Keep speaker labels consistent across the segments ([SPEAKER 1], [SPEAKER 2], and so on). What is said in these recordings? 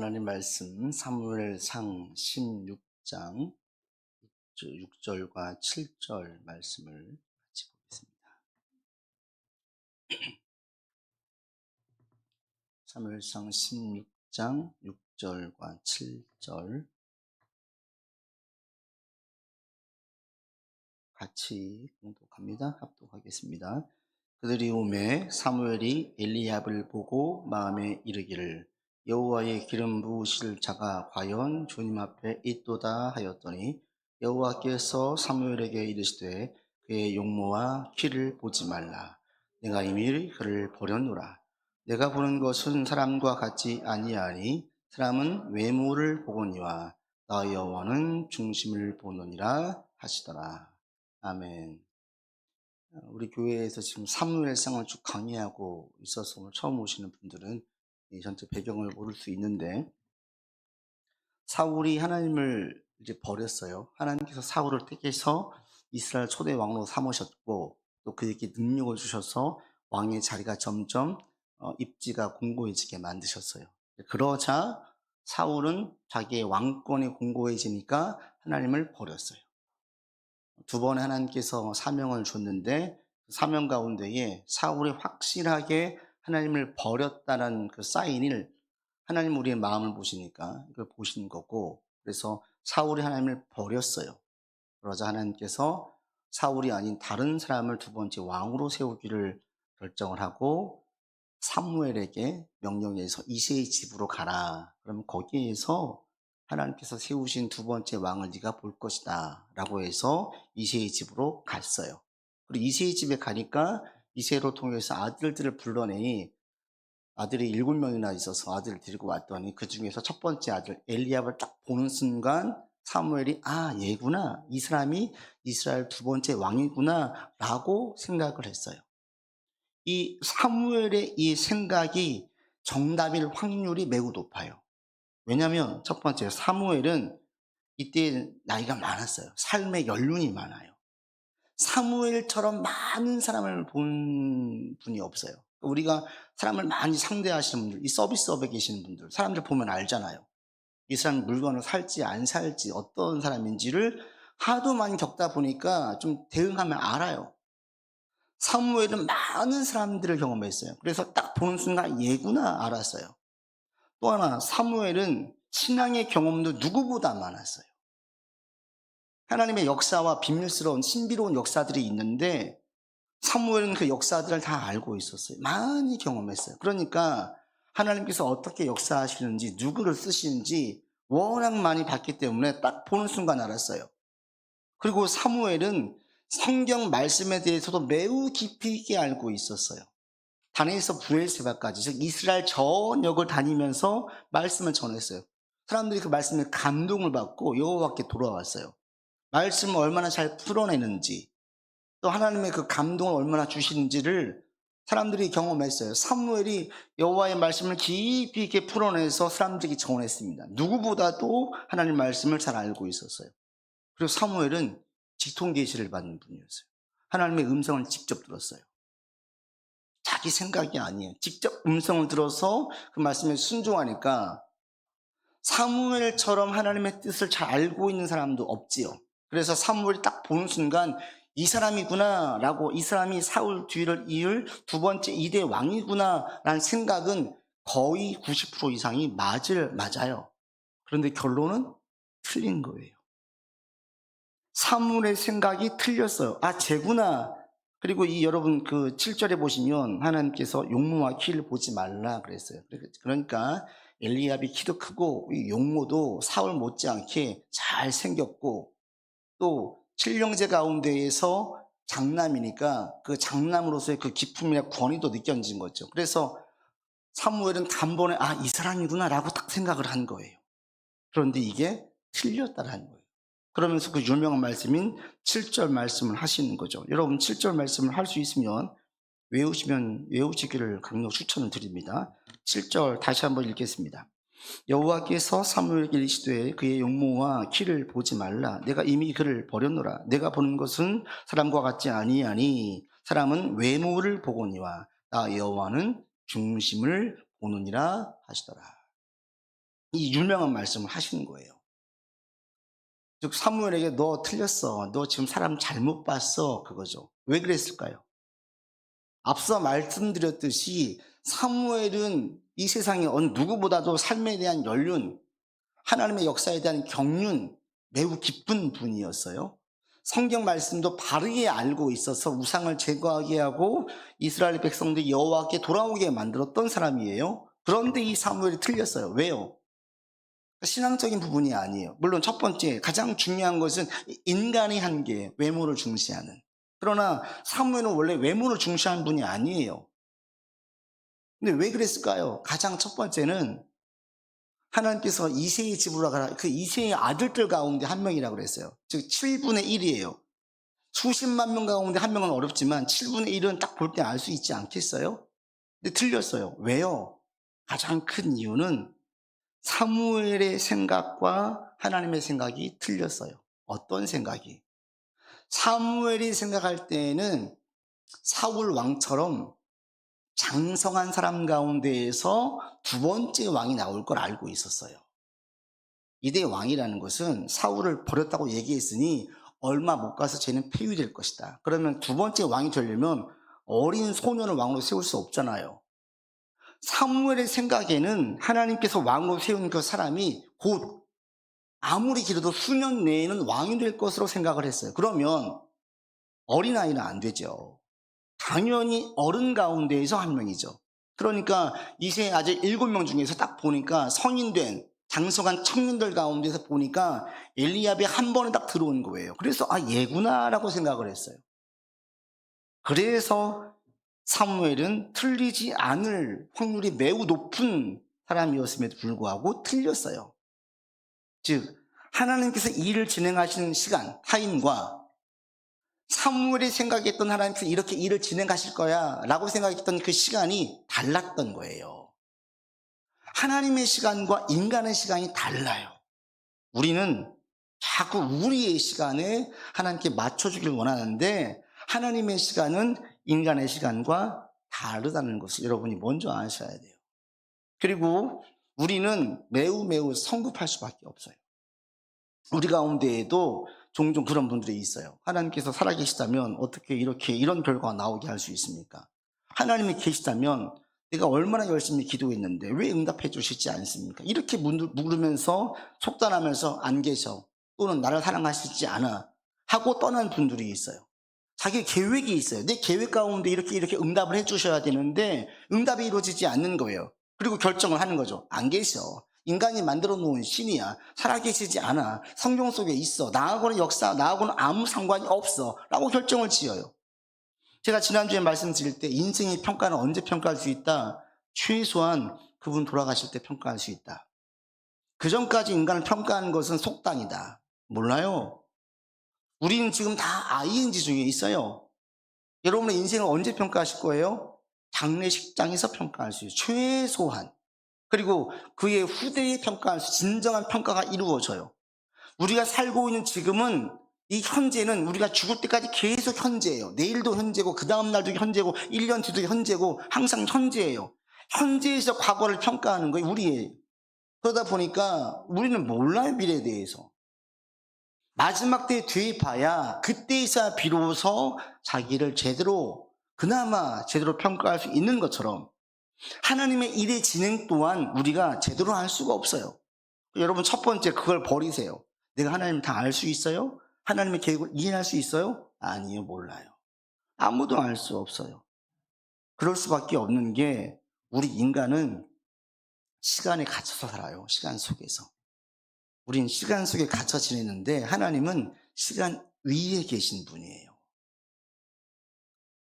[SPEAKER 1] 하나님 말씀 사무엘상 16장 6절과 7절 말씀을 같이 보겠습니다. 사무엘상 16장 6절과 7절 같이 합독하겠습니다. 그들이 오매 사무엘이 엘리압을 보고 마음에 이르기를 여호와의 기름 부으실 자가 과연 주님 앞에 있도다 하였더니 여호와께서 사무엘에게 이르시되 그의 용모와 키를 보지 말라. 내가 이미 그를 버렸노라. 내가 보는 것은 사람과 같지 아니하니 사람은 외모를 보거니와 나 여호와는 중심을 보느니라 하시더라. 아멘. 우리 교회에서 지금 사무엘상을 쭉 강의하고 있어서 오늘 처음 오시는 분들은 이 전체 배경을 모를 수 있는데, 사울이 하나님을 이제 버렸어요. 하나님께서 사울을 택해서 이스라엘 초대 왕으로 삼으셨고 또 그에게 능력을 주셔서 왕의 자리가 점점 입지가 공고해지게 만드셨어요. 그러자 사울은 자기의 왕권이 공고해지니까 하나님을 버렸어요. 두 번에 하나님께서 사명을 줬는데 그 사명 가운데에 사울이 확실하게 하나님을 버렸다는 그 사인을, 하나님 우리의 마음을 보시니까 이걸 보신 거고, 그래서 사울이 하나님을 버렸어요. 그러자 하나님께서 사울이 아닌 다른 사람을 두 번째 왕으로 세우기를 결정을 하고 사무엘에게 명령해서 이새의 집으로 가라. 그러면 거기에서 하나님께서 세우신 두 번째 왕을 네가 볼 것이다 라고 해서 이새의 집으로 갔어요. 그리고 이새의 집에 가니까 이새로 통해서 아들들을 불러내니 아들이 7명이나 있어서 아들을 데리고 왔더니 그 중에서 첫 번째 아들 엘리압을 딱 보는 순간 사무엘이 얘구나, 이 사람이 이스라엘 두 번째 왕이구나 라고 생각을 했어요. 이 사무엘의 이 생각이 정답일 확률이 매우 높아요. 왜냐하면 첫 번째, 사무엘은 이때 나이가 많았어요. 삶의 연륜이 많아요. 사무엘처럼 많은 사람을 본 분이 없어요. 우리가 사람을 많이 상대하시는 분들, 이 서비스업에 계시는 분들, 사람들 보면 알잖아요. 이 사람 물건을 살지 안 살지 어떤 사람인지를 하도 많이 겪다 보니까 좀 대응하면 알아요. 사무엘은 많은 사람들을 경험했어요. 그래서 딱 보는 순간 얘구나 알았어요. 또 하나, 사무엘은 신앙의 경험도 누구보다 많았어요. 하나님의 역사와 비밀스러운 신비로운 역사들이 있는데 사무엘은 그 역사들을 다 알고 있었어요. 많이 경험했어요. 그러니까 하나님께서 어떻게 역사하시는지, 누구를 쓰시는지 워낙 많이 봤기 때문에 딱 보는 순간 알았어요. 그리고 사무엘은 성경 말씀에 대해서도 매우 깊이 있게 알고 있었어요. 단에서 부엘세바까지, 즉 이스라엘 전역을 다니면서 말씀을 전했어요. 사람들이 그 말씀에 감동을 받고 여호와께 돌아왔어요. 말씀을 얼마나 잘 풀어내는지, 또 하나님의 그 감동을 얼마나 주시는지를 사람들이 경험했어요. 사무엘이 여호와의 말씀을 깊이 있게 풀어내서 사람들에게 전했습니다. 누구보다도 하나님 말씀을 잘 알고 있었어요. 그리고 사무엘은 직통 계시를 받는 분이었어요. 하나님의 음성을 직접 들었어요. 자기 생각이 아니에요. 직접 음성을 들어서 그 말씀에 순종하니까 사무엘처럼 하나님의 뜻을 잘 알고 있는 사람도 없지요. 그래서 사무엘이 딱 보는 순간 이 사람이구나 라고, 이 사람이 사울 뒤를 이을 두 번째 2대 왕이구나 라는 생각은 거의 90% 이상이 맞아요. 그런데 결론은 틀린 거예요. 사무엘의 생각이 틀렸어요. 쟤구나. 그리고 여러분 그 7절에 보시면 하나님께서 용모와 키를 보지 말라 그랬어요. 그러니까 엘리압이 키도 크고 용모도 사울 못지않게 잘 생겼고, 또 칠형제 가운데에서 장남이니까 그 장남으로서의 그 기품이나 권위도 느껴진 거죠. 그래서 사무엘은 단번에 이 사람이구나 라고 딱 생각을 한 거예요. 그런데 이게 틀렸다라는 거예요. 그러면서 그 유명한 말씀인 7절 말씀을 하시는 거죠. 여러분 7절 말씀을 할 수 있으면 외우시기를 강력 추천을 드립니다. 7절 다시 한번 읽겠습니다. 여호와께서 사무엘에게 이르시되 그의 용모와 키를 보지 말라. 내가 이미 그를 버렸노라. 내가 보는 것은 사람과 같지 아니하니 사람은 외모를 보거니와 나 여호와는 중심을 보느니라 하시더라. 이 유명한 말씀을 하신 거예요. 즉 사무엘에게 "너 틀렸어. 너 지금 사람 잘못 봤어." 그거죠. 왜 그랬을까요? 앞서 말씀드렸듯이 사무엘은 이 세상의 어느 누구보다도 삶에 대한 연륜, 하나님의 역사에 대한 경륜 매우 깊은 분이었어요. 성경 말씀도 바르게 알고 있어서 우상을 제거하게 하고 이스라엘 백성들이 여호와께 돌아오게 만들었던 사람이에요. 그런데 이 사무엘이 틀렸어요. 왜요? 신앙적인 부분이 아니에요. 물론 첫 번째 가장 중요한 것은 인간의 한계, 외모를 중시하는. 그러나 사무엘은 원래 외모를 중시하는 분이 아니에요. 근데 왜 그랬을까요? 가장 첫 번째는 하나님께서 이새의 집으로 가라. 그 이새의 아들들 가운데 한 명이라고 그랬어요. 즉 7분의 1이에요. 수십만 명 가운데 한 명은 어렵지만 7분의 1은 딱 볼 때 알 수 있지 않겠어요? 근데 틀렸어요. 왜요? 가장 큰 이유는 사무엘의 생각과 하나님의 생각이 틀렸어요. 어떤 생각이? 사무엘이 생각할 때에는 사울 왕처럼 장성한 사람 가운데에서 두 번째 왕이 나올 걸 알고 있었어요. 이대 왕이라는 것은 사울을 버렸다고 얘기했으니 얼마 못 가서 쟤는 폐위될 것이다. 그러면 두 번째 왕이 되려면 어린 소년을 왕으로 세울 수 없잖아요. 사무엘의 생각에는 하나님께서 왕으로 세운 그 사람이 곧 아무리 길어도 수년 내에는 왕이 될 것으로 생각을 했어요. 그러면 어린아이는 안 되죠. 당연히 어른 가운데에서 한 명이죠. 그러니까 이세 아직 7명 중에서 딱 보니까 성인된 장성한 청년들 가운데서 보니까 엘리압이 한 번에 딱 들어온 거예요. 그래서 얘구나라고 생각을 했어요. 그래서 사무엘은 틀리지 않을 확률이 매우 높은 사람이었음에도 불구하고 틀렸어요. 즉 하나님께서 일을 진행하시는 시간, 타임과 사무엘이 생각했던 하나님께서 이렇게 일을 진행하실 거야 라고 생각했던 그 시간이 달랐던 거예요. 하나님의 시간과 인간의 시간이 달라요. 우리는 자꾸 우리의 시간에 하나님께 맞춰주길 원하는데 하나님의 시간은 인간의 시간과 다르다는 것을 여러분이 먼저 아셔야 돼요. 그리고 우리는 매우 성급할 수밖에 없어요. 우리 가운데에도 종종 그런 분들이 있어요. 하나님께서 살아계시다면 어떻게 이런 결과가 나오게 할 수 있습니까? 하나님이 계시다면 내가 얼마나 열심히 기도했는데 왜 응답해 주시지 않습니까? 이렇게 물으면서 속단하면서 안 계셔, 또는 나를 사랑하시지 않아 하고 떠난 분들이 있어요. 자기 계획이 있어요. 내 계획 가운데 이렇게 응답을 해 주셔야 되는데 응답이 이루어지지 않는 거예요. 그리고 결정을 하는 거죠. 안 계셔. 인간이 만들어 놓은 신이야. 살아계시지 않아. 성경 속에 있어. 나하고는 나하고는 아무 상관이 없어 라고 결정을 지어요. 제가 지난주에 말씀드릴 때 인생의 평가는 언제 평가할 수 있다? 최소한 그분 돌아가실 때 평가할 수 있다. 그 전까지 인간을 평가하는 것은 속단이다. 몰라요. 우리는 지금 다 ING 중에 있어요. 여러분의 인생을 언제 평가하실 거예요? 장례식장에서 평가할 수 있어요. 최소한. 그리고 그의 후대에 평가할 수, 진정한 평가가 이루어져요. 우리가 살고 있는 지금은, 이 현재는 우리가 죽을 때까지 계속 현재예요. 내일도 현재고 그 다음 날도 현재고 1년 뒤도 현재고 항상 현재예요. 현재에서 과거를 평가하는 거예요. 우리의. 그러다 보니까 우리는 몰라요. 미래에 대해서. 마지막 때에 되봐야 그때에서 비로소 자기를 그나마 제대로 평가할 수 있는 것처럼 하나님의 일의 진행 또한 우리가 제대로 알 수가 없어요. 여러분 첫 번째 그걸 버리세요. 내가 하나님을 다 알 수 있어요? 하나님의 계획을 이해할 수 있어요? 아니요, 몰라요. 아무도 알 수 없어요. 그럴 수밖에 없는 게 우리 인간은 시간에 갇혀서 살아요. 시간 속에서. 우린 시간 속에 갇혀 지내는데 하나님은 시간 위에 계신 분이에요.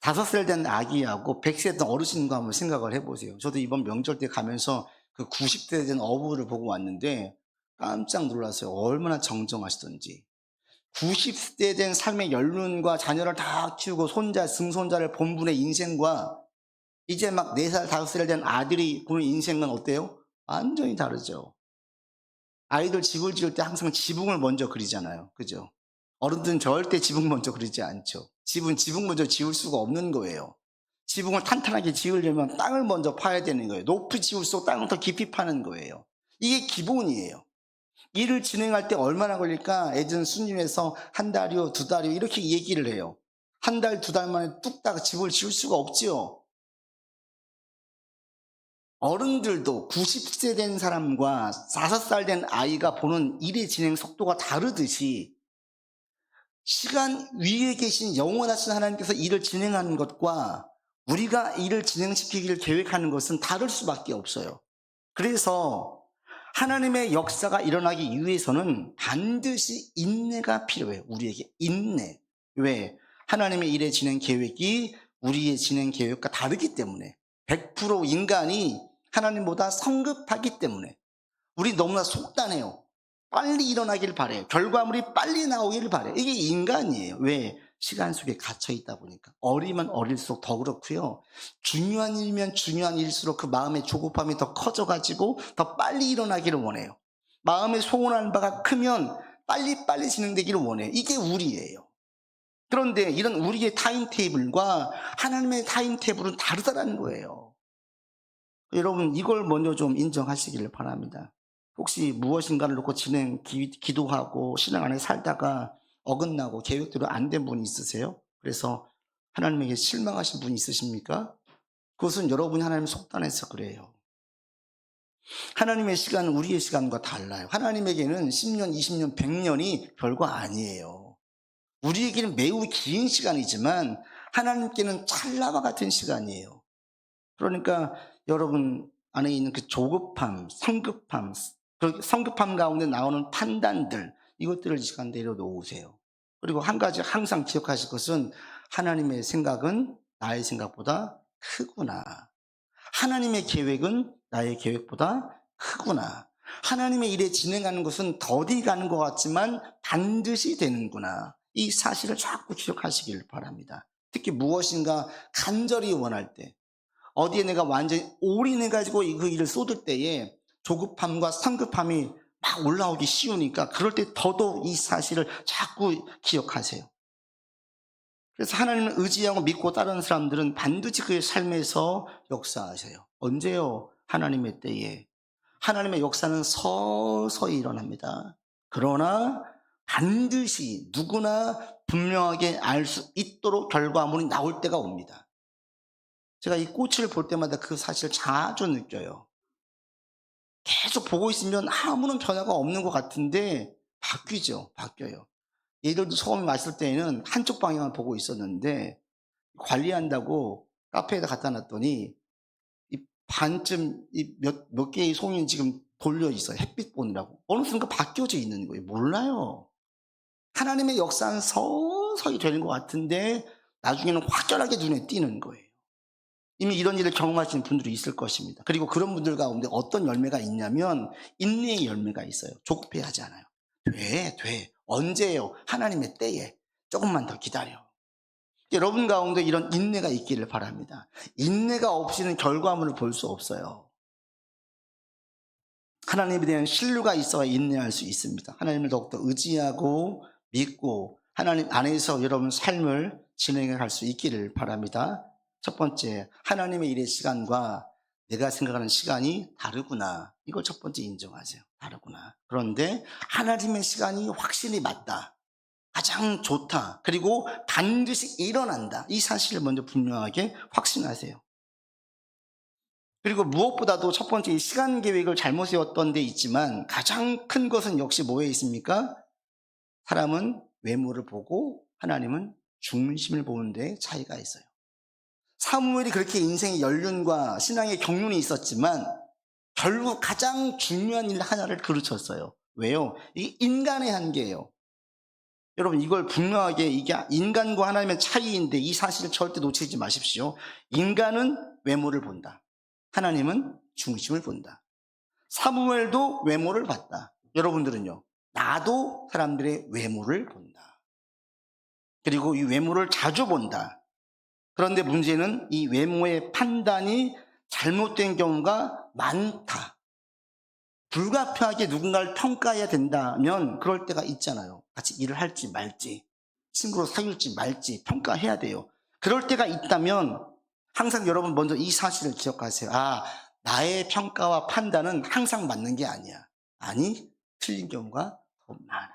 [SPEAKER 1] 5살 된 아기하고 100세 된 어르신과 한번 생각을 해보세요. 저도 이번 명절 때 가면서 그 90대 된 어부를 보고 왔는데 깜짝 놀랐어요. 얼마나 정정하시던지. 90대 된 삶의 연륜과 자녀를 다 키우고 손자, 증손자를 본 분의 인생과 이제 막 4살, 5살 된 아들이 보는 인생은 어때요? 완전히 다르죠. 아이들 집을 지을 때 항상 지붕을 먼저 그리잖아요. 그죠? 어른들은 절대 지붕 먼저 그리지 않죠. 집은 지붕 먼저 지을 수가 없는 거예요. 지붕을 탄탄하게 지으려면 땅을 먼저 파야 되는 거예요. 높이 지을수록 땅을 더 깊이 파는 거예요. 이게 기본이에요. 일을 진행할 때 얼마나 걸릴까? 애들은 수님에서 한 달이요, 두 달이요 이렇게 얘기를 해요. 한 달, 두 달 만에 뚝딱 집을 지을 수가 없지요. 어른들도 90세 된 사람과 5살 된 아이가 보는 일의 진행 속도가 다르듯이 시간 위에 계신 영원하신 하나님께서 일을 진행하는 것과 우리가 일을 진행시키기를 계획하는 것은 다를 수밖에 없어요. 그래서 하나님의 역사가 일어나기 위해서는 반드시 인내가 필요해요. 우리에게 인내. 왜? 하나님의 일의 진행 계획이 우리의 진행 계획과 다르기 때문에 100% 인간이 하나님보다 성급하기 때문에 우리 너무나 속단해요. 빨리 일어나길 바래요. 결과물이 빨리 나오길 바래요. 이게 인간이에요. 왜? 시간 속에 갇혀 있다 보니까. 어리면 어릴수록 더 그렇고요. 중요한 일이면 중요한 일일수록 그 마음의 조급함이 더 커져가지고 더 빨리 일어나기를 원해요. 마음에 소원하는 바가 크면 빨리빨리 진행되기를 원해요. 이게 우리예요. 그런데 이런 우리의 타임테이블과 하나님의 타임테이블은 다르다는 거예요. 여러분 이걸 먼저 좀 인정하시기를 바랍니다. 혹시 무엇인가를 놓고 기도하고 신앙 안에 살다가 어긋나고 계획대로 안 된 분이 있으세요? 그래서 하나님에게 실망하신 분이 있으십니까? 그것은 여러분이 하나님 속단해서 그래요. 하나님의 시간은 우리의 시간과 달라요. 하나님에게는 10년, 20년, 100년이 별거 아니에요. 우리에게는 매우 긴 시간이지만 하나님께는 찰나와 같은 시간이에요. 그러니까 여러분 안에 있는 그 조급함, 성급함, 그 성급함 가운데 나오는 판단들, 이것들을 이 시간 내려놓으세요. 그리고 한 가지 항상 기억하실 것은 하나님의 생각은 나의 생각보다 크구나. 하나님의 계획은 나의 계획보다 크구나. 하나님의 일에 진행하는 것은 더디 가는 것 같지만 반드시 되는구나. 이 사실을 자꾸 기억하시길 바랍니다. 특히 무엇인가 간절히 원할 때, 어디에 내가 완전히 올인해가지고 그 일을 쏟을 때에 조급함과 성급함이 막 올라오기 쉬우니까 그럴 때 더더욱 이 사실을 자꾸 기억하세요. 그래서 하나님을 의지하고 믿고 따르는 사람들은 반드시 그의 삶에서 역사하세요. 언제요? 하나님의 때에. 하나님의 역사는 서서히 일어납니다. 그러나 반드시 누구나 분명하게 알 수 있도록 결과물이 나올 때가 옵니다. 제가 이 꽃을 볼 때마다 그 사실을 자주 느껴요. 계속 보고 있으면 아무런 변화가 없는 것 같은데 바뀌어요. 얘들도 처음에 왔을 때에는 한쪽 방향을 보고 있었는데 관리한다고 카페에다 갖다 놨더니 이 반쯤 몇 개의 송이 지금 돌려 있어요. 햇빛 보느라고. 어느 순간 바뀌어져 있는 거예요. 몰라요. 하나님의 역사는 서서히 되는 것 같은데 나중에는 확연하게 눈에 띄는 거예요. 이미 이런 일을 경험하시는 분들이 있을 것입니다. 그리고 그런 분들 가운데 어떤 열매가 있냐면 인내의 열매가 있어요. 조급해하지 않아요. 돼. 언제예요? 하나님의 때에. 조금만 더 기다려. 여러분 가운데 이런 인내가 있기를 바랍니다. 인내가 없이는 결과물을 볼 수 없어요. 하나님에 대한 신뢰가 있어야 인내할 수 있습니다. 하나님을 더욱더 의지하고 믿고 하나님 안에서 여러분 삶을 진행해 갈 수 있기를 바랍니다. 첫 번째, 하나님의 일의 시간과 내가 생각하는 시간이 다르구나. 이걸 첫 번째 인정하세요. 다르구나. 그런데 하나님의 시간이 확실히 맞다. 가장 좋다. 그리고 반드시 일어난다. 이 사실을 먼저 분명하게 확신하세요. 그리고 무엇보다도 첫 번째 이 시간 계획을 잘못 세웠던 데 있지만 가장 큰 것은 역시 뭐에 있습니까? 사람은 외모를 보고 하나님은 중심을 보는 데 차이가 있어요. 사무엘이 그렇게 인생의 연륜과 신앙의 경륜이 있었지만 결국 가장 중요한 일 하나를 그르쳤어요. 왜요? 이게 인간의 한계예요. 여러분 이걸 분명하게 이게 인간과 하나님의 차이인데 이 사실을 절대 놓치지 마십시오. 인간은 외모를 본다. 하나님은 중심을 본다. 사무엘도 외모를 봤다. 여러분들은요? 나도 사람들의 외모를 본다. 그리고 이 외모를 자주 본다. 그런데 문제는 이 외모의 판단이 잘못된 경우가 많다. 불가피하게 누군가를 평가해야 된다면 그럴 때가 있잖아요. 같이 일을 할지 말지, 친구로 사귈지 말지 평가해야 돼요. 그럴 때가 있다면 항상 여러분 먼저 이 사실을 기억하세요. 아, 나의 평가와 판단은 항상 맞는 게 아니야. 아니, 틀린 경우가 더 많아.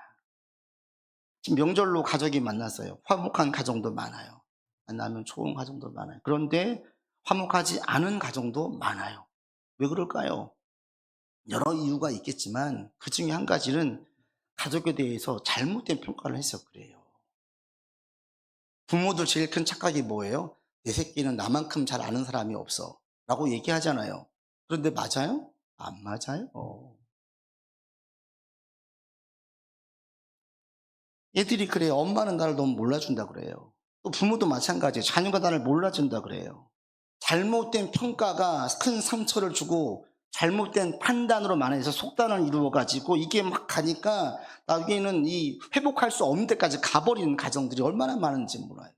[SPEAKER 1] 지금 명절로 가족이 만났어요. 화목한 가정도 많아요. 만나면 좋은 가정도 많아요. 그런데 화목하지 않은 가정도 많아요. 왜 그럴까요? 여러 이유가 있겠지만 그 중에 한 가지는 가족에 대해서 잘못된 평가를 해서 그래요. 부모들 제일 큰 착각이 뭐예요? 내 새끼는 나만큼 잘 아는 사람이 없어 라고 얘기하잖아요. 그런데 맞아요? 안 맞아요. 애들이 그래요. 엄마는 나를 너무 몰라준다 그래요. 또 부모도 마찬가지예요. 자녀가 나를 몰라준다 그래요. 잘못된 평가가 큰 상처를 주고 잘못된 판단으로 만해서 속단을 이루어 가지고 이게 막 가니까 나중에는 이 회복할 수 없는 데까지 가버리는 가정들이 얼마나 많은지 몰라요.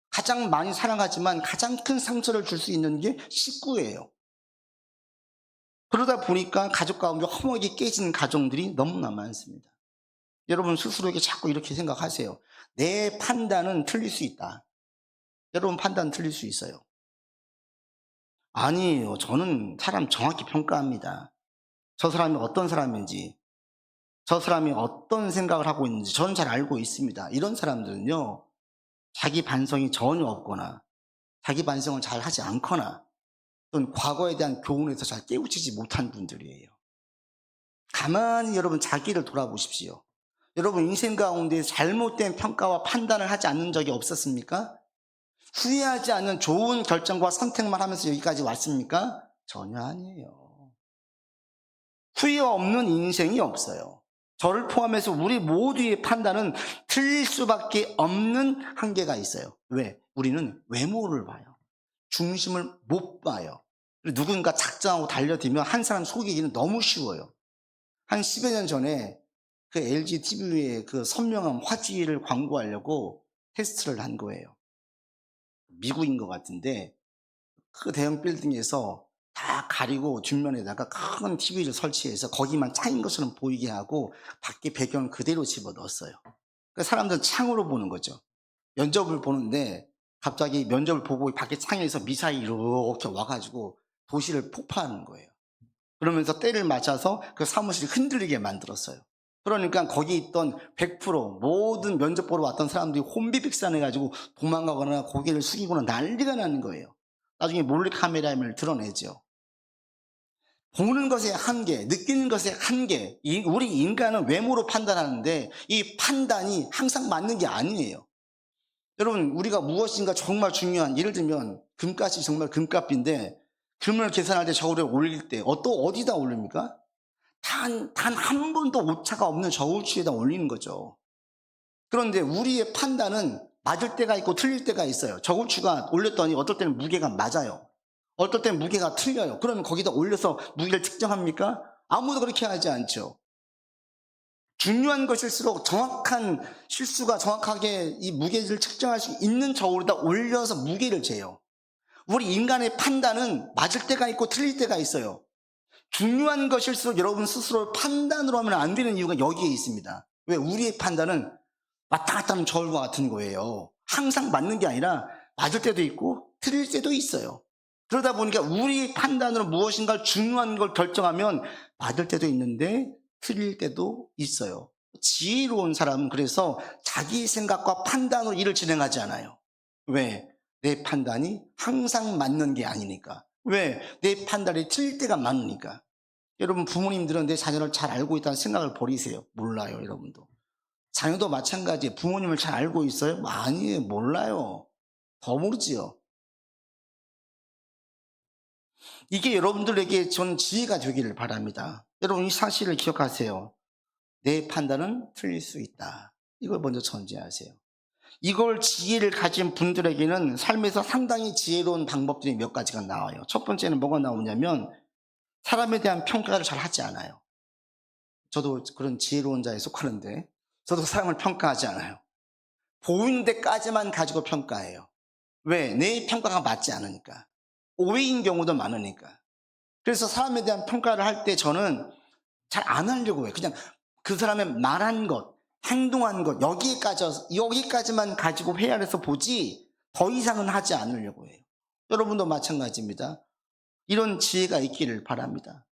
[SPEAKER 1] 가장 많이 사랑하지만 가장 큰 상처를 줄 수 있는 게 식구예요. 그러다 보니까 가족 가운데 허무하게 깨진 가정들이 너무나 많습니다. 여러분 스스로에게 자꾸 이렇게 생각하세요. 내 판단은 틀릴 수 있다. 여러분 판단 틀릴 수 있어요. 아니에요. 저는 사람 정확히 평가합니다. 저 사람이 어떤 사람인지, 저 사람이 어떤 생각을 하고 있는지 저는 잘 알고 있습니다. 이런 사람들은요, 자기 반성이 전혀 없거나, 자기 반성을 잘 하지 않거나, 또는 과거에 대한 교훈에서 잘 깨우치지 못한 분들이에요. 가만히 여러분 자기를 돌아보십시오. 여러분 인생 가운데 잘못된 평가와 판단을 하지 않는 적이 없었습니까? 후회하지 않는 좋은 결정과 선택만 하면서 여기까지 왔습니까? 전혀 아니에요. 후회 없는 인생이 없어요. 저를 포함해서 우리 모두의 판단은 틀릴 수밖에 없는 한계가 있어요. 왜? 우리는 외모를 봐요. 중심을 못 봐요. 누군가 작정하고 달려들면 한 사람 속이기는 너무 쉬워요. 한 10여 년 전에 그 LG TV에 그 선명한 화질을 광고하려고 테스트를 한 거예요. 미국인 것 같은데 그 대형 빌딩에서 다 가리고 뒷면에다가 큰 TV를 설치해서 거기만 차인 것처럼 보이게 하고 밖에 배경을 그대로 집어넣었어요. 그 사람들은 창으로 보는 거죠. 면접을 보는데 갑자기 면접을 보고 밖에 창에서 미사일이 이렇게 와가지고 도시를 폭파하는 거예요. 그러면서 때를 맞춰서 그 사무실이 흔들리게 만들었어요. 그러니까 거기 있던 100% 모든 면접 보러 왔던 사람들이 혼비백산해가지고 도망가거나 고개를 숙이거나 난리가 나는 거예요. 나중에 몰래카메라임을 드러내죠. 보는 것의 한계, 느끼는 것의 한계, 우리 인간은 외모로 판단하는데 이 판단이 항상 맞는 게 아니에요. 여러분 우리가 무엇인가 정말 중요한, 예를 들면 금값이 정말 금값인데 금을 계산할 때 저울에 올릴 때 어디다 올립니까? 단 한 번도 오차가 없는 저울추에다 올리는 거죠. 그런데 우리의 판단은 맞을 때가 있고 틀릴 때가 있어요. 저울추가 올렸더니 어떨 때는 무게가 맞아요. 어떨 때는 무게가 틀려요. 그러면 거기다 올려서 무게를 측정합니까? 아무도 그렇게 하지 않죠. 중요한 것일수록 정확한 실수가 정확하게 이 무게를 측정할 수 있는 저울에다 올려서 무게를 재요. 우리 인간의 판단은 맞을 때가 있고 틀릴 때가 있어요. 중요한 것일수록 여러분 스스로 판단으로 하면 안 되는 이유가 여기에 있습니다. 왜? 우리의 판단은 왔다 갔다 하는 저울과 같은 거예요. 항상 맞는 게 아니라 맞을 때도 있고 틀릴 때도 있어요. 그러다 보니까 우리 판단으로 무엇인가 중요한 걸 결정하면 맞을 때도 있는데 틀릴 때도 있어요. 지혜로운 사람은 그래서 자기 생각과 판단으로 일을 진행하지 않아요. 왜? 내 판단이 항상 맞는 게 아니니까. 왜? 내 판단이 틀릴 때가 많으니까. 여러분 부모님들은 내 자녀를 잘 알고 있다는 생각을 버리세요. 몰라요, 여러분도. 자녀도 마찬가지예요. 부모님을 잘 알고 있어요? 아니에요, 몰라요. 더 모르지요. 이게 여러분들에게 전 지혜가 되기를 바랍니다. 여러분 이 사실을 기억하세요. 내 판단은 틀릴 수 있다. 이걸 먼저 전제하세요. 이걸 지혜를 가진 분들에게는 삶에서 상당히 지혜로운 방법들이 몇 가지가 나와요. 첫 번째는 뭐가 나오냐면 사람에 대한 평가를 잘 하지 않아요. 저도 그런 지혜로운 자에 속하는데 저도 사람을 평가하지 않아요. 보이는 데까지만 가지고 평가해요. 왜? 내 평가가 맞지 않으니까. 오해인 경우도 많으니까. 그래서 사람에 대한 평가를 할 때 저는 잘 안 하려고 해요. 그냥 그 사람의 말한 것, 행동한 것, 여기까지만 가지고 헤아려서 보지 더 이상은 하지 않으려고 해요. 여러분도 마찬가지입니다. 이런 지혜가 있기를 바랍니다.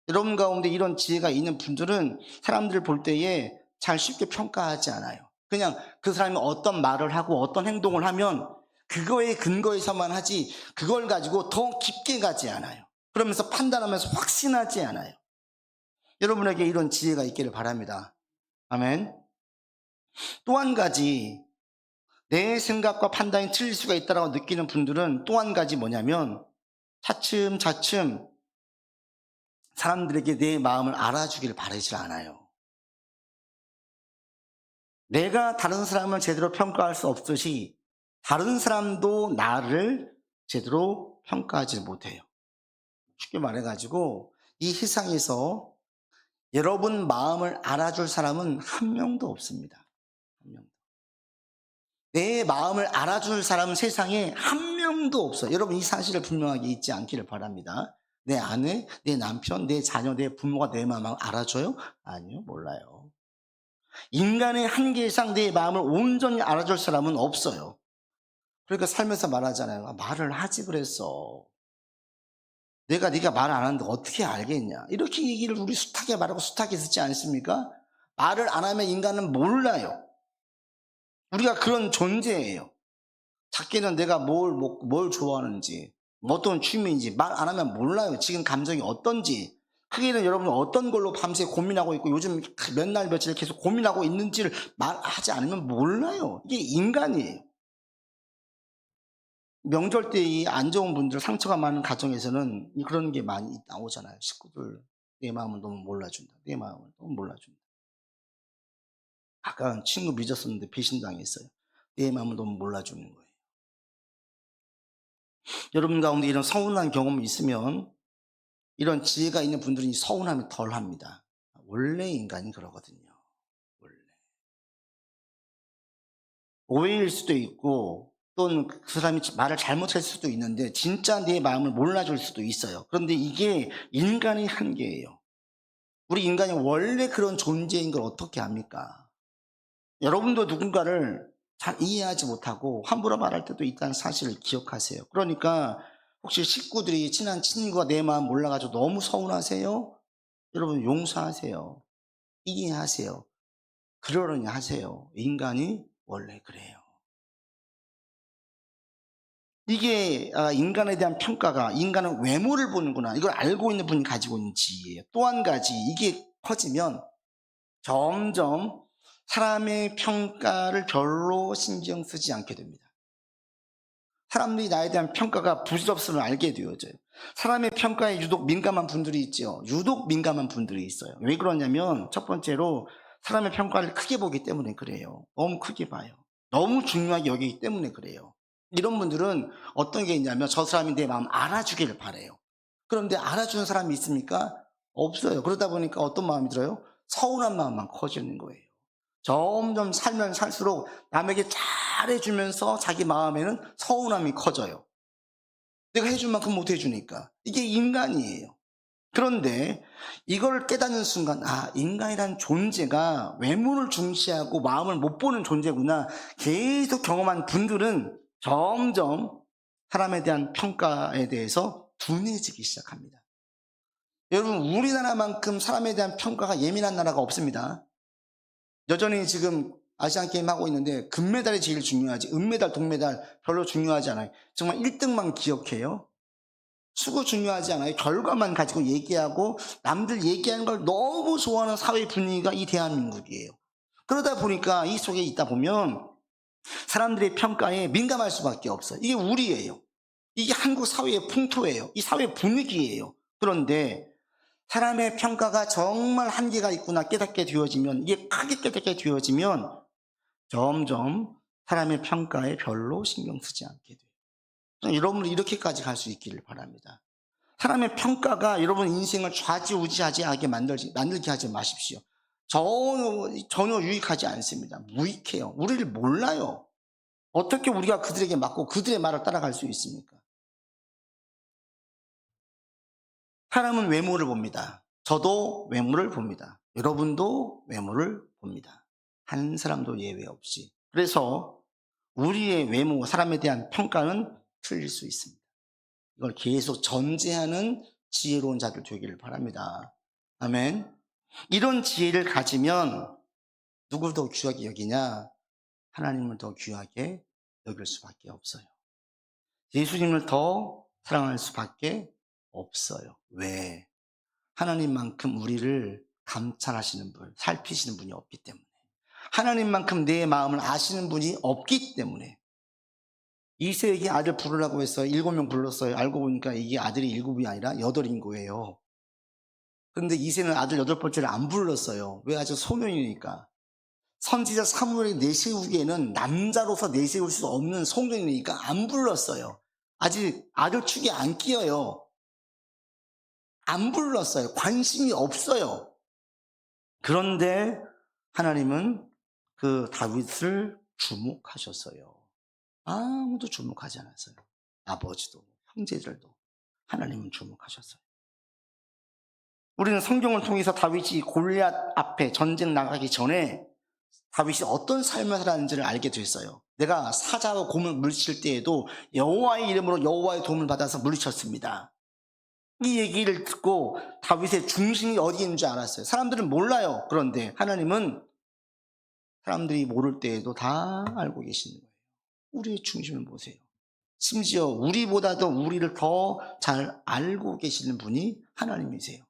[SPEAKER 1] 여러분 가운데 이런 지혜가 있는 분들은 사람들을 볼 때에 잘 쉽게 평가하지 않아요. 그냥 그 사람이 어떤 말을 하고 어떤 행동을 하면 그거에 근거해서만 하지 그걸 가지고 더 깊게 가지 않아요. 그러면서 판단하면서 확신하지 않아요. 여러분에게 이런 지혜가 있기를 바랍니다. 아멘. 또 한 가지, 내 생각과 판단이 틀릴 수가 있다고 느끼는 분들은 또 한 가지 뭐냐면 차츰차츰 사람들에게 내 마음을 알아주기를 바라지 않아요. 내가 다른 사람을 제대로 평가할 수 없듯이 다른 사람도 나를 제대로 평가하지 못해요. 쉽게 말해가지고 이 세상에서 여러분 마음을 알아줄 사람은 한 명도 없습니다. 한 명도. 내 마음을 알아줄 사람은 세상에 한 명도 없어요. 여러분 이 사실을 분명하게 잊지 않기를 바랍니다. 내 아내, 내 남편, 내 자녀, 내 부모가 내 마음을 알아줘요? 아니요, 몰라요. 인간의 한계 이상 내 마음을 온전히 알아줄 사람은 없어요. 그러니까 살면서 말하잖아요. 아, 말을 하지 그랬어. 네가 말 안 하는데 어떻게 알겠냐. 이렇게 얘기를 우리 숱하게 말하고 숱하게 듣지 않습니까? 말을 안 하면 인간은 몰라요. 우리가 그런 존재예요. 작게는 내가 뭘 좋아하는지, 어떤 취미인지 말 안 하면 몰라요. 지금 감정이 어떤지. 크게는 여러분 어떤 걸로 밤새 고민하고 있고 요즘 몇 날 며칠 계속 고민하고 있는지를 말하지 않으면 몰라요. 이게 인간이에요. 명절 때 이 안 좋은 분들, 상처가 많은 가정에서는 그런 게 많이 나오잖아요. 식구들, 내 마음을 너무 몰라준다. 내 마음을 너무 몰라준다. 아까 친구 믿었었는데 배신당했어요. 내 마음을 너무 몰라주는 거예요. 여러분 가운데 이런 서운한 경험이 있으면 이런 지혜가 있는 분들은 이 서운함이 덜 합니다. 원래 인간이 그러거든요. 원래. 오해일 수도 있고 또는 그 사람이 말을 잘못할 수도 있는데 진짜 내 마음을 몰라줄 수도 있어요. 그런데 이게 인간의 한계예요. 우리 인간이 원래 그런 존재인 걸 어떻게 합니까? 여러분도 누군가를 잘 이해하지 못하고 함부로 말할 때도 있다는 사실을 기억하세요. 그러니까 혹시 식구들이 친한 친구가 내 마음 몰라가지고 너무 서운하세요? 여러분 용서하세요. 이해하세요. 그러려니 하세요. 인간이 원래 그래요. 이게 인간에 대한 평가가 인간은 외모를 보는구나 이걸 알고 있는 분이 가지고 있는 지혜예요. 또 한 가지 이게 커지면 점점 사람의 평가를 별로 신경 쓰지 않게 됩니다. 사람들이 나에 대한 평가가 부질없음을 알게 되어져요. 사람의 평가에 유독 민감한 분들이 있죠. 유독 민감한 분들이 있어요. 왜 그러냐면 첫 번째로 사람의 평가를 크게 보기 때문에 그래요. 너무 크게 봐요. 너무 중요하게 여기기 때문에 그래요. 이런 분들은 어떤 게 있냐면 저 사람이 내 마음 알아주기를 바라요. 그런데 알아주는 사람이 있습니까? 없어요. 그러다 보니까 어떤 마음이 들어요? 서운한 마음만 커지는 거예요. 점점 살면 살수록 남에게 잘해주면서 자기 마음에는 서운함이 커져요. 내가 해줄 만큼 못 해주니까. 이게 인간이에요. 그런데 이걸 깨닫는 순간 인간이란 존재가 외모를 중시하고 마음을 못 보는 존재구나 계속 경험한 분들은 점점 사람에 대한 평가에 대해서 둔해지기 시작합니다. 여러분 우리나라만큼 사람에 대한 평가가 예민한 나라가 없습니다. 여전히 지금 아시안게임 하고 있는데 금메달이 제일 중요하지 은메달, 동메달 별로 중요하지 않아요. 정말 1등만 기억해요. 수고 중요하지 않아요. 결과만 가지고 얘기하고 남들 얘기하는 걸 너무 좋아하는 사회 분위기가 이 대한민국이에요. 그러다 보니까 이 속에 있다 보면 사람들의 평가에 민감할 수밖에 없어요. 이게 우리예요. 이게 한국 사회의 풍토예요. 이 사회 분위기예요. 그런데 사람의 평가가 정말 한계가 있구나 깨닫게 되어지면 이게 크게 깨닫게 되어지면 점점 사람의 평가에 별로 신경 쓰지 않게 돼요. 여러분은 이렇게까지 갈 수 있기를 바랍니다. 사람의 평가가 여러분 인생을 좌지우지하게 만들게 하지 마십시오. 전혀 유익하지 않습니다. 무익해요. 우리를 몰라요. 어떻게 우리가 그들에게 맞고 그들의 말을 따라갈 수 있습니까? 사람은 외모를 봅니다. 저도 외모를 봅니다. 여러분도 외모를 봅니다. 한 사람도 예외 없이. 그래서 우리의 외모, 사람에 대한 평가는 틀릴 수 있습니다. 이걸 계속 전제하는 지혜로운 자들 되기를 바랍니다. 아멘. 이런 지혜를 가지면 누구를 더 귀하게 여기냐? 하나님을 더 귀하게 여길 수밖에 없어요. 예수님을 더 사랑할 수밖에 없어요. 왜? 하나님만큼 우리를 감찰하시는 분, 살피시는 분이 없기 때문에. 하나님만큼 내 마음을 아시는 분이 없기 때문에. 이세에게 아들 부르라고 해서 7명 불렀어요. 알고 보니까 이게 아들이 7이 아니라 8인 거예요. 그런데 이세는 아들 8번째를 안 불렀어요. 왜? 아직 소년이니까. 선지자 사무엘을 내세우기에는 남자로서 내세울 수 없는 성전이니까 안 불렀어요. 아직 아들 축에 안 끼어요. 안 불렀어요. 관심이 없어요. 그런데 하나님은 그 다윗을 주목하셨어요. 아무도 주목하지 않았어요. 아버지도 형제들도 하나님은 주목하셨어요. 우리는 성경을 통해서 다윗이 골리앗 앞에 전쟁 나가기 전에 다윗이 어떤 삶을 살았는지를 알게 됐어요. 내가 사자와 곰을 물리칠 때에도 여호와의 이름으로 여호와의 도움을 받아서 물리쳤습니다. 이 얘기를 듣고 다윗의 중심이 어디 있는 줄 알았어요. 사람들은 몰라요. 그런데 하나님은 사람들이 모를 때에도 다 알고 계시는 거예요. 우리의 중심을 보세요. 심지어 우리보다도 우리를 더 잘 알고 계시는 분이 하나님이세요.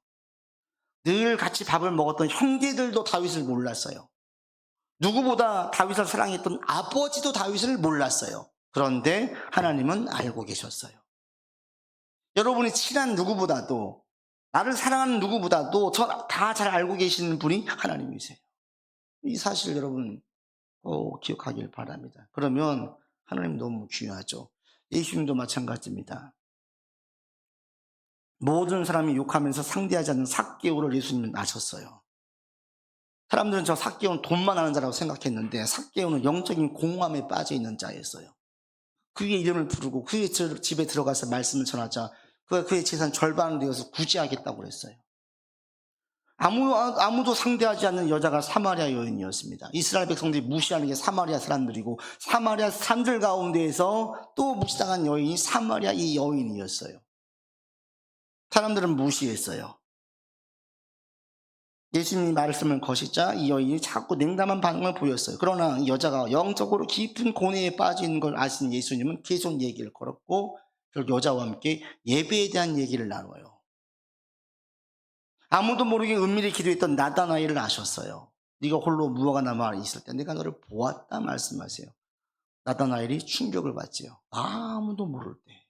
[SPEAKER 1] 늘 같이 밥을 먹었던 형제들도 다윗을 몰랐어요. 누구보다 다윗을 사랑했던 아버지도 다윗을 몰랐어요. 그런데 하나님은 알고 계셨어요. 여러분이 친한 누구보다도, 나를 사랑하는 누구보다도 저 다 잘 알고 계시는 분이 하나님이세요. 이 사실 여러분 기억하길 바랍니다. 그러면 하나님 너무 귀하죠. 예수님도 마찬가지입니다. 모든 사람이 욕하면서 상대하지 않는 삭개오를 예수님은 아셨어요. 사람들은 저 삭개오는 돈만 아는 자라고 생각했는데 삭개오는 영적인 공허함에 빠져 있는 자였어요. 그의 이름을 부르고 그의 집에 들어가서 말씀을 전하자 그의 재산 절반을 내어서 구제하겠다고 그랬어요. 아무도 상대하지 않는 여자가 사마리아 여인이었습니다. 이스라엘 백성들이 무시하는 게 사마리아 사람들이고 사마리아 사람들 가운데에서 또 무시당한 여인이 사마리아 이 여인이었어요. 사람들은 무시했어요. 예수님이 말씀을 거시자 이 여인이 자꾸 냉담한 반응을 보였어요. 그러나 이 여자가 영적으로 깊은 고뇌에 빠져 있는 걸 아시는 예수님은 계속 얘기를 걸었고 결국 여자와 함께 예배에 대한 얘기를 나눠요. 아무도 모르게 은밀히 기도했던 나다나엘을 아셨어요. 네가 홀로 무화과 나무 아래 있을 때 내가 너를 보았다 말씀하세요. 나다나엘이 충격을 받지요. 아무도 모를 때,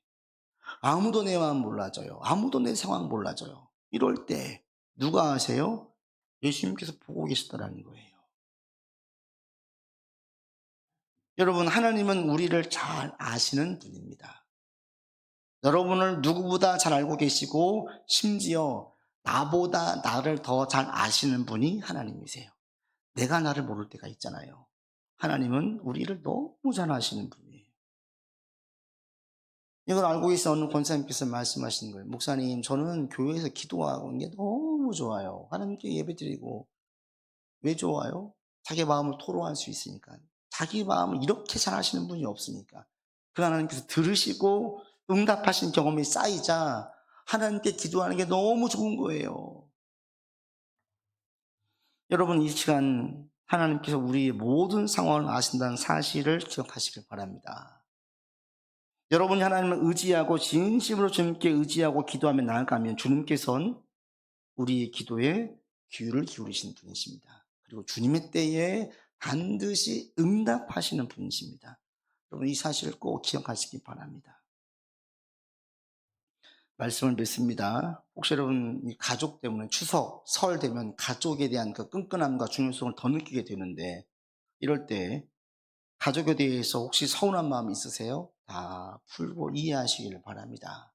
[SPEAKER 1] 아무도 내 마음 몰라줘요. 아무도 내 상황 몰라줘요. 이럴 때 누가 아세요? 예수님께서 보고 계시다라는 거예요. 여러분, 하나님은 우리를 잘 아시는 분입니다. 여러분을 누구보다 잘 알고 계시고 심지어 나보다 나를 더 잘 아시는 분이 하나님이세요. 내가 나를 모를 때가 있잖아요. 하나님은 우리를 너무 잘 아시는 분이에요. 이걸 알고 계신 어느 권사님께서 말씀하시는 거예요. 목사님, 저는 교회에서 기도하고 있는 게 너무 좋아요. 하나님께 예배드리고. 왜 좋아요? 자기 마음을 토로할 수 있으니까. 자기 마음을 이렇게 잘 아시는 분이 없으니까. 그 하나님께서 들으시고 응답하신 경험이 쌓이자 하나님께 기도하는 게 너무 좋은 거예요. 여러분, 이 시간 하나님께서 우리의 모든 상황을 아신다는 사실을 기억하시길 바랍니다. 여러분이 하나님을 의지하고 진심으로 주님께 의지하고 기도하며 나아가면 주님께서는 우리의 기도에 귀를 기울이시는 분이십니다. 그리고 주님의 때에 반드시 응답하시는 분이십니다. 여러분, 이 사실을 꼭 기억하시기 바랍니다. 말씀을 맺습니다. 혹시 여러분 이 가족 때문에 추석, 설 되면 가족에 대한 그 끈끈함과 중요성을 더 느끼게 되는데 이럴 때 가족에 대해서 혹시 서운한 마음 있으세요? 다 풀고 이해하시기를 바랍니다.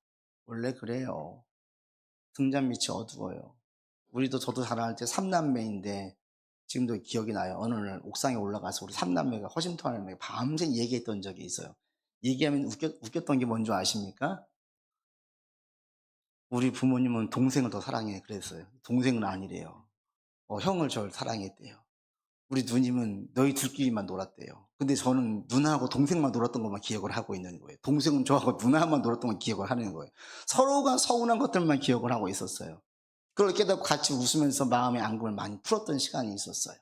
[SPEAKER 1] 원래 그래요. 등잔 밑이 어두워요. 우리도 저도 자라날 때 3남매인데 지금도 기억이 나요. 어느 날 옥상에 올라가서 우리 3남매가 허심탄회하게 밤새 얘기했던 적이 있어요. 얘기하면 웃겼던 게 뭔지 아십니까? 우리 부모님은 동생을 더 사랑해 그랬어요. 동생은 아니래요. 형을 저를 사랑했대요. 우리 누님은 너희 둘끼리만 놀았대요. 근데 저는 누나하고 동생만 놀았던 것만 기억을 하고 있는 거예요. 동생은 저하고 누나만 놀았던 걸 기억을 하는 거예요. 서로가 서운한 것들만 기억을 하고 있었어요. 그걸 깨닫고 같이 웃으면서 마음의 앙금을 많이 풀었던 시간이 있었어요.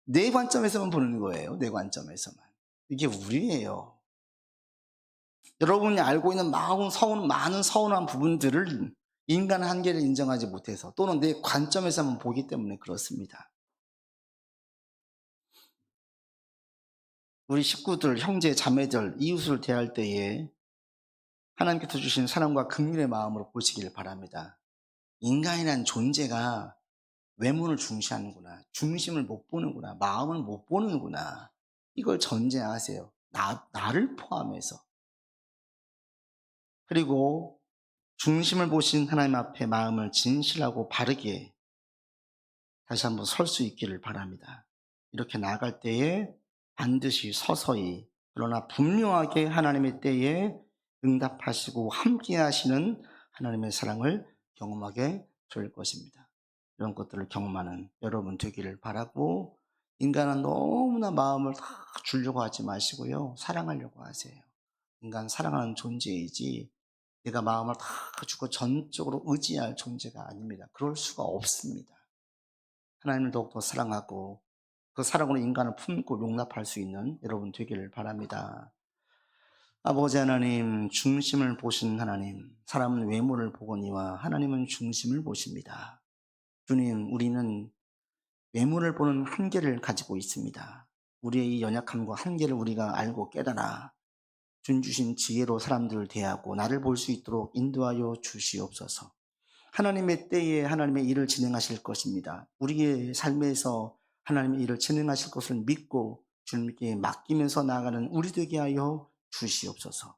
[SPEAKER 1] 내 관점에서만 보는 거예요. 내 관점에서만. 이게 우리예요. 여러분이 알고 있는 많은 서운한 부분들을 인간의 한계를 인정하지 못해서 또는 내 관점에서만 보기 때문에 그렇습니다. 우리 식구들, 형제, 자매들, 이웃을 대할 때에 하나님께서 주신 사랑과 긍휼의 마음으로 보시기를 바랍니다. 인간이란 존재가 외모를 중시하는구나, 중심을 못 보는구나, 마음을 못 보는구나, 이걸 전제하세요. 나를 포함해서. 그리고 중심을 보신 하나님 앞에 마음을 진실하고 바르게 다시 한번 설 수 있기를 바랍니다. 이렇게 나아갈 때에 반드시 서서히 그러나 분명하게 하나님의 때에 응답하시고 함께 하시는 하나님의 사랑을 경험하게 될 것입니다. 이런 것들을 경험하는 여러분 되기를 바라고, 인간은 너무나 마음을 다 주려고 하지 마시고요, 사랑하려고 하세요. 인간 사랑하는 존재이지 내가 마음을 다 주고 전적으로 의지할 존재가 아닙니다. 그럴 수가 없습니다. 하나님을 더욱더 사랑하고 그 사랑으로 인간을 품고 용납할 수 있는 여러분 되기를 바랍니다. 아버지 하나님, 중심을 보신 하나님, 사람은 외모를 보거니와 하나님은 중심을 보십니다. 주님, 우리는 외모를 보는 한계를 가지고 있습니다. 우리의 이 연약함과 한계를 우리가 알고 깨달아 준 주신 지혜로 사람들을 대하고 나를 볼 수 있도록 인도하여 주시옵소서. 하나님의 때에 하나님의 일을 진행하실 것입니다. 우리의 삶에서 하나님의 일을 진행하실 것을 믿고 주님께 맡기면서 나아가는 우리 되게 하여 주시옵소서.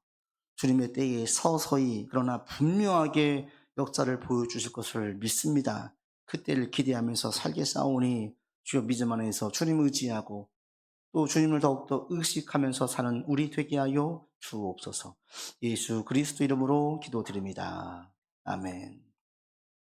[SPEAKER 1] 주님의 때에 서서히 그러나 분명하게 역사를 보여주실 것을 믿습니다. 그때를 기대하면서 살겠사오니 주여 믿음 안에서 주님 의지하고 또 주님을 더욱더 의식하면서 사는 우리 되게 하여 주옵소서. 예수 그리스도 이름으로 기도드립니다. 아멘.